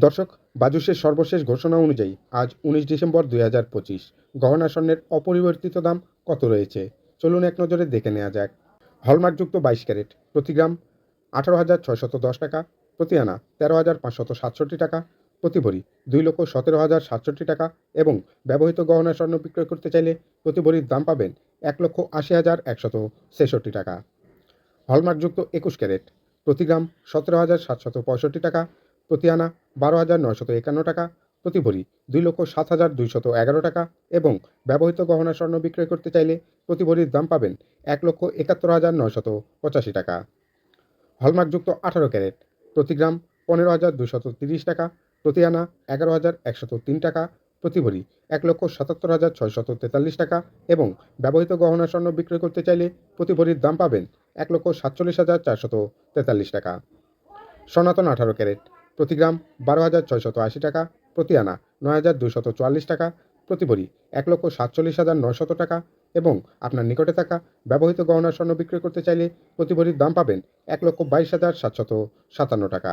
দর্শক, বাজুসের সর্বশেষ ঘোষণা অনুযায়ী আজ 19 ডিসেম্বর 2025 গহনা স্বর্ণের অপরিবর্তিত দাম কত রয়েছে চলুন এক নজরে দেখে নেওয়া যাক। হলমার্কযুক্ত 22 ক্যারেট প্রতি গ্রাম 18,610 টাকা, প্রতি আনা 13,567 টাকা, প্রতি ভরি 2,17,067 টাকা এবং ব্যবহৃত গহনা স্বর্ণ বিক্রয় করতে চাইলে প্রতি ভরির দাম পাবেন 1,80,166 টাকা। হলমার্কযুক্ত 21 ক্যারেট প্রতি গ্রাম 17,765 টাকা, প্রতি আনা 12,951 টাকা, প্রতি ভরি 2,07,211 টাকা এবং ব্যবহৃত গহনা স্বর্ণ বিক্রয় করতে চাইলে প্রতি ভরির দাম পাবেন 1,71,985 টাকা। হলমার্কযুক্ত 18 ক্যারেট প্রতি গ্রাম 15,230 টাকা, প্রতি আনা 11,103 টাকা, প্রতি ভরি 1,77,643 টাকা এবং ব্যবহৃত গহনা স্বর্ণ বিক্রয় করতে চাইলে প্রতি ভরির দাম পাবেন 1,47,443 টাকা। সনাতন 18 ক্যারেট প্রতি গ্রাম 12,680 টাকা, প্রতি আনা 9,244 টাকা, প্রতি ভরি 1,47,900 টাকা এবং আপনার নিকটে থাকা ব্যবহৃত গহনা স্বর্ণ বিক্রয় করতে চাইলে প্রতি ভরির দাম পাবেন 1,22,757 টাকা।